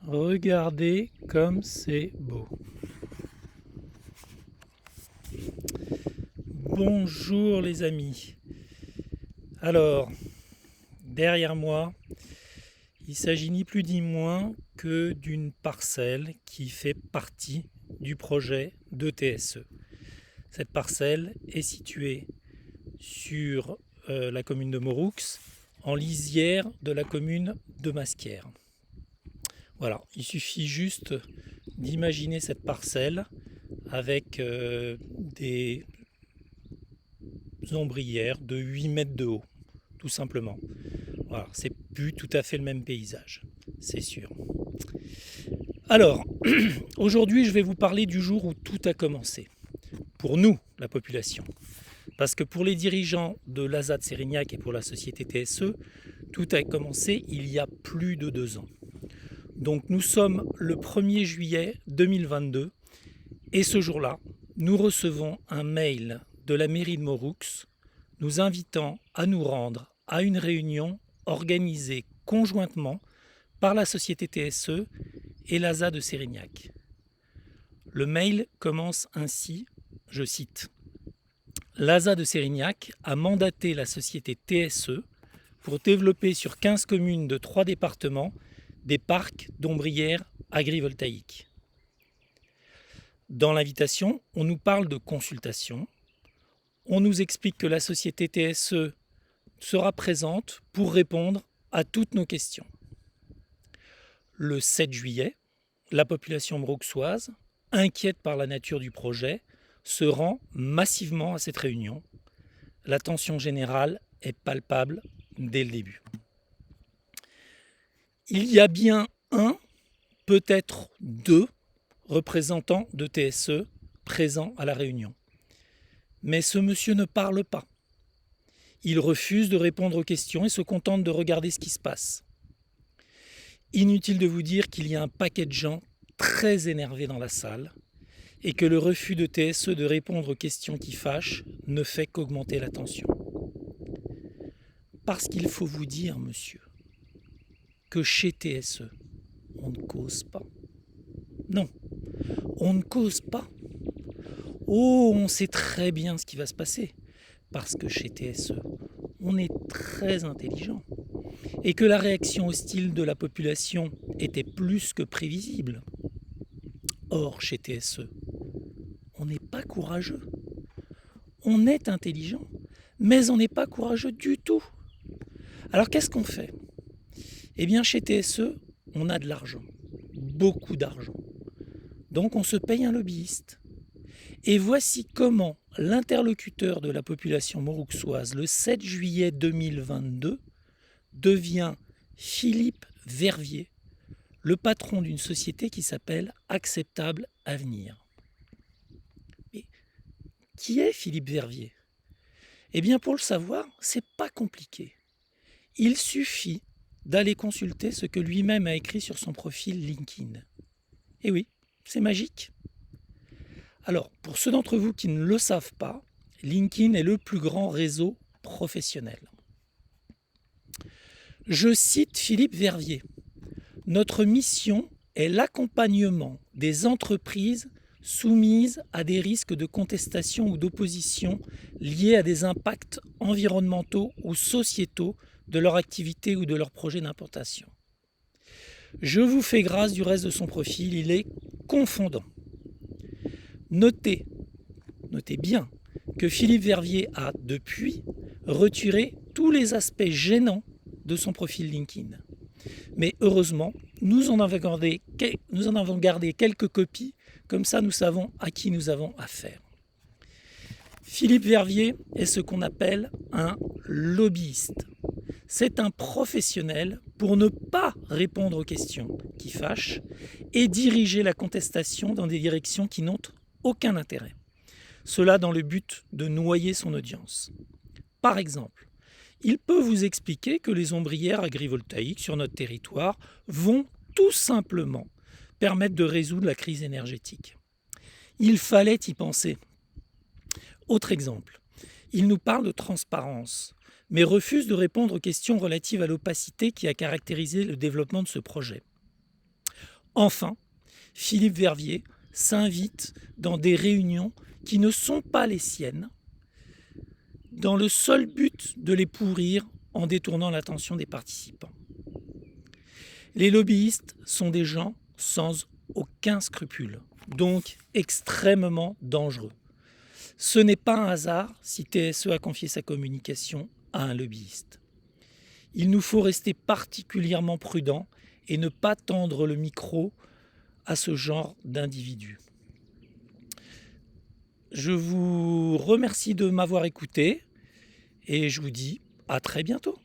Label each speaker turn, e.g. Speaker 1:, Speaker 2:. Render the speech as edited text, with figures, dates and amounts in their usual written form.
Speaker 1: Regardez comme c'est beau. Bonjour les amis. Alors, derrière moi, il s'agit ni plus ni moins que d'une parcelle qui fait partie du projet de TSE. Cette parcelle est située sur la commune de Moroux, en lisière de la commune de Masquières. Voilà, il suffit juste d'imaginer cette parcelle avec des ombrières de 8 mètres de haut, tout simplement. Voilà, c'est plus tout à fait le même paysage, c'est sûr. Alors, aujourd'hui, je vais vous parler du jour où tout a commencé. Pour nous, la population. Parce que pour les dirigeants de l'ASA de Sérignac et pour la société TSE, tout a commencé il y a plus de 2 ans. Donc nous sommes le 1er juillet 2022 et ce jour-là, nous recevons un mail de la mairie de Moroux nous invitant à nous rendre à une réunion organisée conjointement par la société TSE et l'ASA de Sérignac. Le mail commence ainsi, je cite: l'ASA de Sérignac a mandaté la société TSE pour développer sur 15 communes de 3 départements des parcs d'ombrières agrivoltaïques. Dans l'invitation, on nous parle de consultation. On nous explique que la société TSE sera présente pour répondre à toutes nos questions. Le 7 juillet, la population maurouxoise, inquiète par la nature du projet, se rend massivement à cette réunion. La tension générale est palpable dès le début. Il y a bien un, peut-être deux, représentants de TSE présents à la réunion. Mais ce monsieur ne parle pas. Il refuse de répondre aux questions et se contente de regarder ce qui se passe. Inutile de vous dire qu'il y a un paquet de gens très énervés dans la salle et que le refus de TSE de répondre aux questions qui fâchent ne fait qu'augmenter la tension. Parce qu'il faut vous dire, monsieur, que chez TSE, on ne cause pas. Non, on ne cause pas. Oh, on sait très bien ce qui va se passer. Parce que chez TSE, on est très intelligent. Et que la réaction hostile de la population était plus que prévisible. Or, chez TSE, on n'est pas courageux. On est intelligent, mais on n'est pas courageux du tout. Alors qu'est-ce qu'on fait ? Eh bien, chez TSE, on a de l'argent, beaucoup d'argent. Donc on se paye un lobbyiste. Et voici comment l'interlocuteur de la population maurouxoise, le 7 juillet 2022, devient Philippe Vervier, le patron d'une société qui s'appelle Acceptable Avenir. Mais qui est Philippe Vervier ? Eh bien, pour le savoir, c'est pas compliqué. Il suffit d'aller consulter ce que lui-même a écrit sur son profil LinkedIn. Et oui, c'est magique. Alors, pour ceux d'entre vous qui ne le savent pas, LinkedIn est le plus grand réseau professionnel. Je cite Philippe Vervier. Notre mission est l'accompagnement des entreprises soumises à des risques de contestation ou d'opposition liés à des impacts environnementaux ou sociétaux de leur activité ou de leur projet d'implantation. Je vous fais grâce du reste de son profil, il est confondant. Notez bien que Philippe Vervier a depuis retiré tous les aspects gênants de son profil LinkedIn. Mais heureusement, nous en avons gardé quelques copies, comme ça nous savons à qui nous avons affaire. Philippe Vervier est ce qu'on appelle un lobbyiste. C'est un professionnel pour ne pas répondre aux questions qui fâchent et diriger la contestation dans des directions qui n'ont aucun intérêt. Cela dans le but de noyer son audience. Par exemple, il peut vous expliquer que les ombrières agrivoltaïques sur notre territoire vont tout simplement permettre de résoudre la crise énergétique. Il fallait y penser. Autre exemple, il nous parle de transparence, mais refuse de répondre aux questions relatives à l'opacité qui a caractérisé le développement de ce projet. Enfin, Philippe Verviers s'invite dans des réunions qui ne sont pas les siennes, dans le seul but de les pourrir en détournant l'attention des participants. Les lobbyistes sont des gens sans aucun scrupule, donc extrêmement dangereux. Ce n'est pas un hasard si TSE a confié sa communication à un lobbyiste. Il nous faut rester particulièrement prudents et ne pas tendre le micro à ce genre d'individus. Je vous remercie de m'avoir écouté et je vous dis à très bientôt.